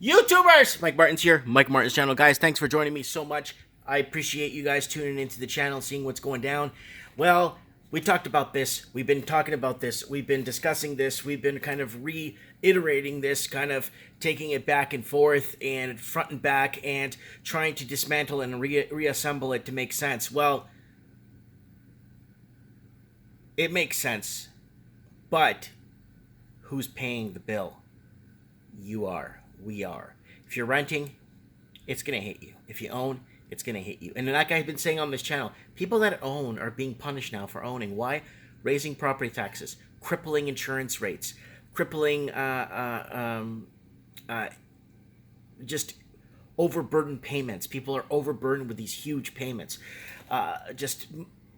YouTubers! Mike Martin's here, Mike Martin's channel. Guys, thanks for joining me so much. I appreciate you guys tuning into the channel, seeing what's going down. Well, we talked about this. We've been talking about this. We've been discussing this. We've been kind of reiterating this, kind of taking it back and forth and front and back and trying to dismantle and reassemble it to make sense. Well, it makes sense. But who's paying the bill? You are. We are. If you're renting, it's going to hit you. If you own, it's going to hit you. And like I've been saying on this channel, people that own are being punished now for owning. Why? Raising property taxes, crippling insurance rates, crippling just overburdened payments. People are overburdened with these huge payments. Just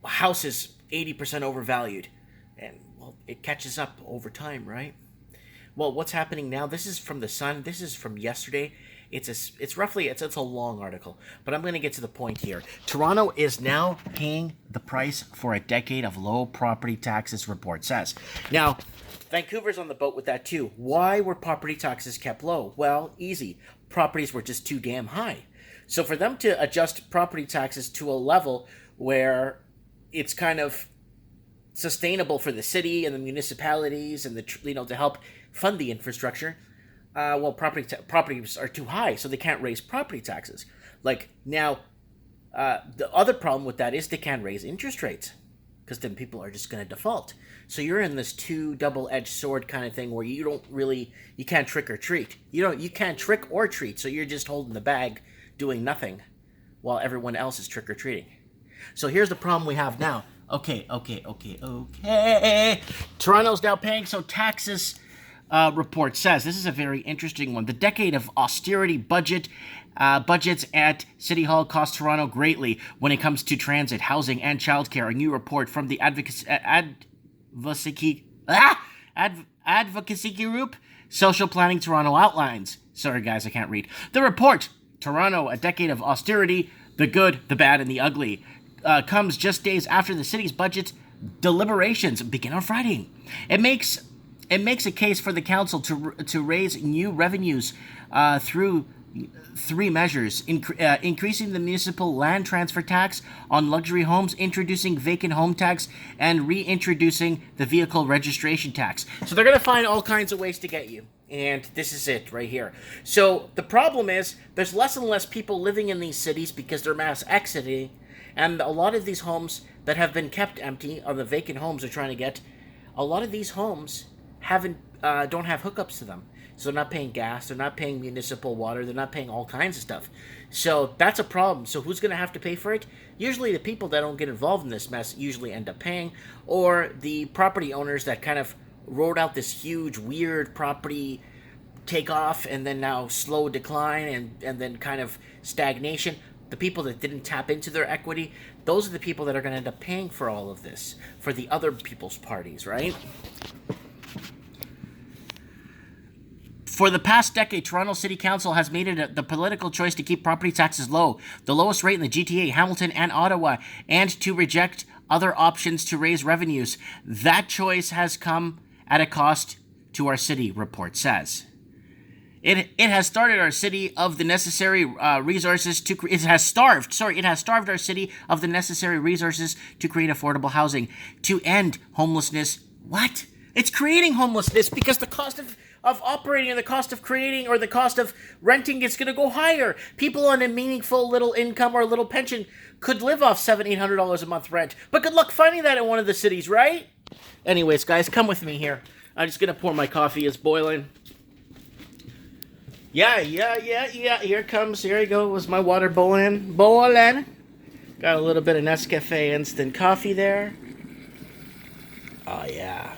houses 80% overvalued. And, well, it catches up over time, right? Well, what's happening now? This is from the Sun. This is from yesterday. It's a long article, but I'm going to get to the point here. Toronto is now paying the price for a decade of low property taxes, report says. Now, Vancouver's on the boat with that too. Why were property taxes kept low? Well, easy. Properties were just too damn high. So for them to adjust property taxes to a level where it's kind of sustainable for the city and the municipalities and to help fund the infrastructure, properties are too high, so they can't raise property taxes. Like now, the other problem with that is they can't raise interest rates because then people are just going to default. So you're in this two double-edged sword kind of thing where you can't trick or treat. You can't trick or treat, so you're just holding the bag, doing nothing, while everyone else is trick or treating. So here's the problem we have now. Okay. Toronto's now paying, so taxes, report says. This is a very interesting one. The decade of austerity budgets at City Hall cost Toronto greatly when it comes to transit, housing, and childcare. A new report from the advocacy group Social Planning Toronto outlines. Sorry guys, I can't read. The report, Toronto, a decade of austerity, the good, the bad, and the ugly, comes just days after the city's budget deliberations begin on Friday. It makes a case for the council to raise new revenues through three measures: increasing the municipal land transfer tax on luxury homes, introducing vacant home tax, and reintroducing the vehicle registration tax. So they're going to find all kinds of ways to get you. And this is it right here. So the problem is there's less and less people living in these cities because they're mass exiting. And a lot of these homes that have been kept empty, or the vacant homes they're trying to get, a lot of these homes don't have hookups to them. So they're not paying gas, they're not paying municipal water, they're not paying all kinds of stuff. So that's a problem. So who's going to have to pay for it? Usually the people that don't get involved in this mess usually end up paying, or the property owners that kind of rode out this huge, weird property takeoff and then now slow decline and then kind of stagnation. The people that didn't tap into their equity, those are the people that are going to end up paying for all of this, for the other people's parties, right? For the past decade, Toronto City Council has made it the political choice to keep property taxes low, the lowest rate in the GTA, Hamilton, and Ottawa, and to reject other options to raise revenues. That choice has come at a cost to our city, report says. It has starved our city of the necessary resources to create affordable housing, to end homelessness. What? It's creating homelessness because the cost of operating and the cost of creating or the cost of renting is going to go higher. People on a meaningful little income or little pension could live off $700-800 a month rent. But good luck finding that in one of the cities, right? Anyways, guys, come with me here. I'm just going to pour my coffee. It's boiling. Yeah. Here you go. Was my water boiling? Got a little bit of Nescafe instant coffee there. Oh, yeah.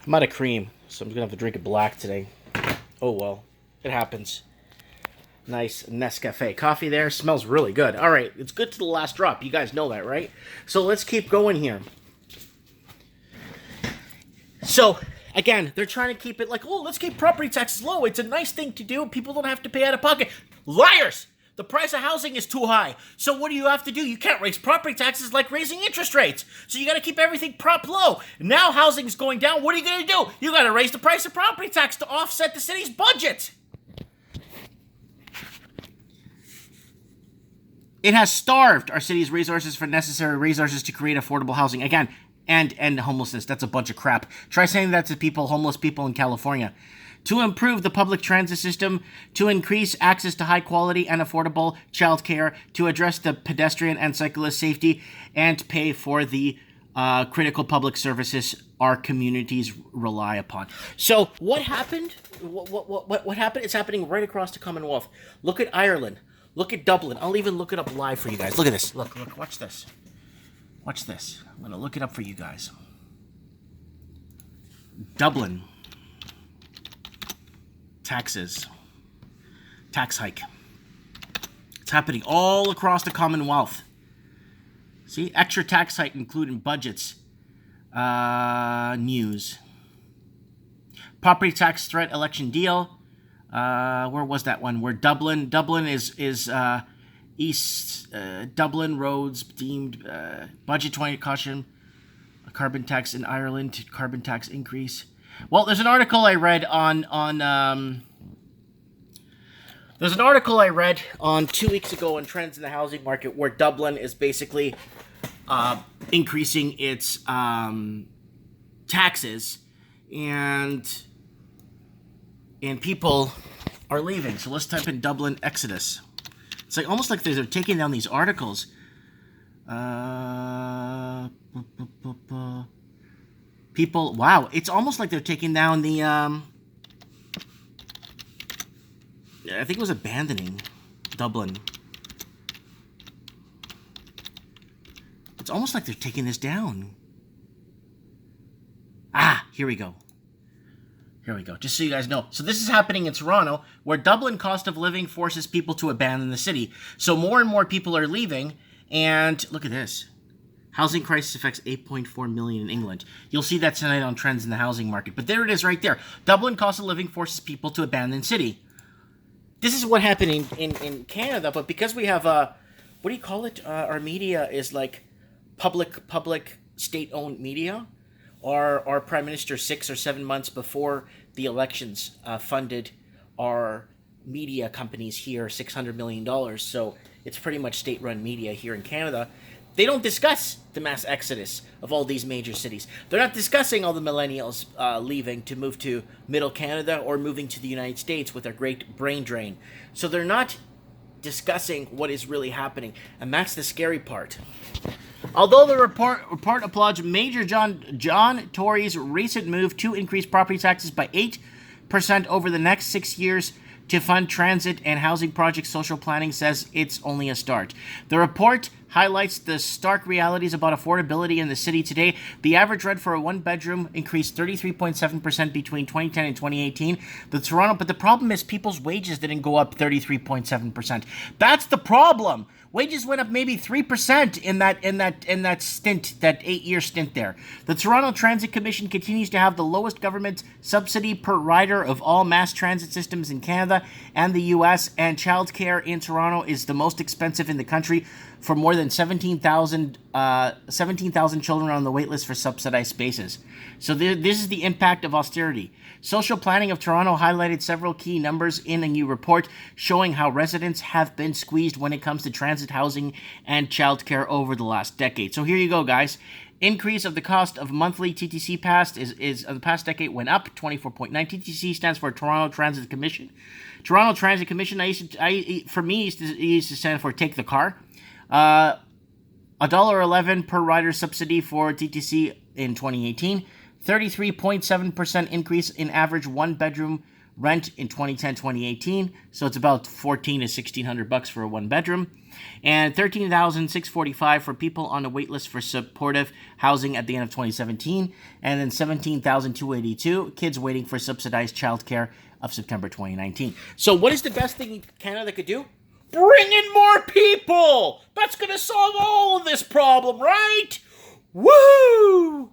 I'm out of cream, so I'm going to have to drink it black today. Oh, well. It happens. Nice Nescafe coffee there. Smells really good. All right. It's good to the last drop. You guys know that, right? So let's keep going here. So again, they're trying to keep it like, oh, let's keep property taxes low. It's a nice thing to do. People don't have to pay out of pocket. Liars! The price of housing is too high. So what do you have to do? You can't raise property taxes like raising interest rates. So you got to keep everything prop low. Now housing's going down. What are you going to do? You got to raise the price of property tax to offset the city's budget. It has starved our city's resources for necessary resources to create affordable housing. Again, and end homelessness. That's a bunch of crap. Try saying that to homeless people in California. To improve the public transit system, to increase access to high quality and affordable childcare, to address the pedestrian and cyclist safety, and pay for the critical public services our communities rely upon. So what happened? What happened? It's happening right across the Commonwealth. Look at Ireland. Look at Dublin. I'll even look it up live for you guys. Look at this. Look, watch this. Watch this. I'm going to look it up for you guys. Dublin. Taxes. Tax hike. It's happening all across the Commonwealth. See? Extra tax hike including budgets. News. Property tax threat election deal. Where was that one? Where Dublin is East Dublin roads deemed budget 20 caution, a carbon tax in Ireland, carbon tax increase. Well, there's an article I read on 2 weeks ago on trends in the housing market where Dublin is basically increasing its taxes and people are leaving. So let's type in Dublin Exodus. It's like almost like they're taking down these articles. People, wow, it's almost like they're taking down the, I think it was abandoning Dublin. It's almost like they're taking this down. Here we go. Here we go, just so you guys know. So this is happening in Toronto, where Dublin cost of living forces people to abandon the city. So more and more people are leaving, and look at this. Housing crisis affects 8.4 million in England. You'll see that tonight on Trends in the Housing Market. But there it is right there. Dublin cost of living forces people to abandon city. This is what happened in Canada, but because we have, what do you call it? Our media is like public state-owned media. Our Prime Minister 6 or 7 months before the elections funded our media companies here $600 million. So it's pretty much state-run media here in Canada. They don't discuss the mass exodus of all these major cities. They're not discussing all the millennials leaving to move to Middle Canada or moving to the United States with their great brain drain. So they're not discussing what is really happening, and that's the scary part. Although the report applauds Major John Tory's recent move to increase property taxes by 8% over the next 6 years to fund transit and housing projects, social planning says it's only a start. The report highlights the stark realities about affordability in the city today. The average rent for a one-bedroom increased 33.7% between 2010 and 2018. But the problem is people's wages didn't go up 33.7%. That's the problem. Wages went up maybe 3% in that stint, that 8-year stint there. The Toronto Transit Commission continues to have the lowest government subsidy per rider of all mass transit systems in Canada and the U.S., and childcare in Toronto is the most expensive in the country, for more than 17,000 children on the waitlist for subsidized spaces. So this is the impact of austerity. Social Planning of Toronto highlighted several key numbers in a new report showing how residents have been squeezed when it comes to transit housing and childcare over the last decade. So here you go, guys. Increase of the cost of monthly TTC pass is the past decade went up 24.9. TTC stands for Toronto Transit Commission. Toronto Transit Commission. It used to stand for Take the Car. $1.11 per rider subsidy for TTC in 2018. 33.7% increase in average one-bedroom rent in 2010-2018. So it's about $1,400 to $1,600 for a one-bedroom. And $13,645 for people on a waitlist for supportive housing at the end of 2017. And then $17,282 kids waiting for subsidized childcare of September 2019. So what is the best thing Canada could do? Bring in more people! That's going to solve all of this problem, right? Woo!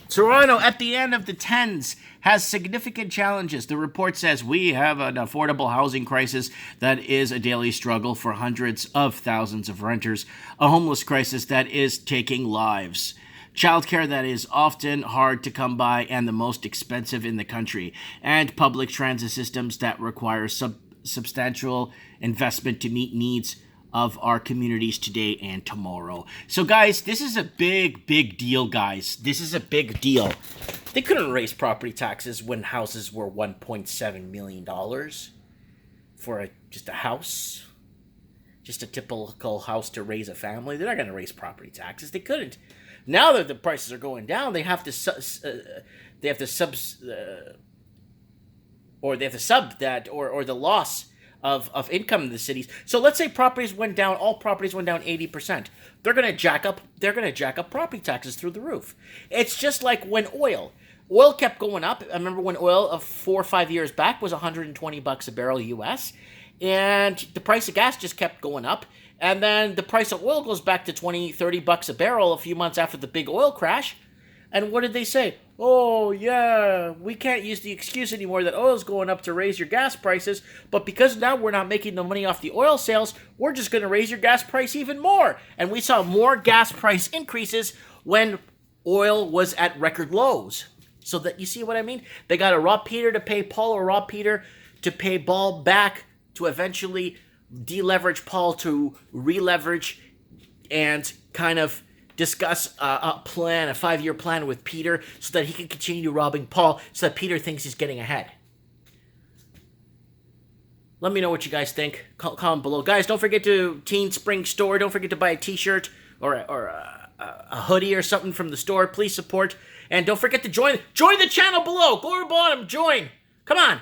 Toronto, at the end of the 10s, has significant challenges. The report says we have an affordable housing crisis that is a daily struggle for hundreds of thousands of renters, a homeless crisis that is taking lives, childcare that is often hard to come by and the most expensive in the country, and public transit systems that require substantial investment to meet needs of our communities today and tomorrow. So guys, this is a big deal, guys. This is a big deal. They couldn't raise property taxes when houses were $1.7 million for just a house. Just a typical house to raise a family. They're not going to raise property taxes. They couldn't. Now that the prices are going down, they have to sub that or the loss of income in the cities. So let's say all properties went down 80%. They're gonna jack up property taxes through the roof. It's just like when oil kept going up. I remember when oil of 4 or 5 years back was $120 a barrel US, and the price of gas just kept going up. And then the price of oil goes back to $20-30 a barrel a few months after the big oil crash. And what did they say? Oh, yeah, we can't use the excuse anymore that oil's going up to raise your gas prices, but because now we're not making the money off the oil sales, we're just going to raise your gas price even more. And we saw more gas price increases when oil was at record lows. So that, you see what I mean? They got to rob Peter to pay Paul, or rob Peter to pay Paul back to eventually deleverage Paul to releverage and kind of discuss a 5-year plan with Peter so that he can continue robbing Paul so that Peter thinks he's getting ahead. Let me know what you guys think. Comment below. Guys, don't forget to Teen Spring Store. Don't forget to buy a t-shirt or a hoodie or something from the store. Please support. And don't forget to join the channel below. Go to the bottom. Join. Come on.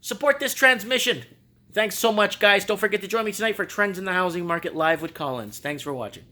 Support this transmission. Thanks so much, guys. Don't forget to join me tonight for Trends in the Housing Market Live with Collins. Thanks for watching.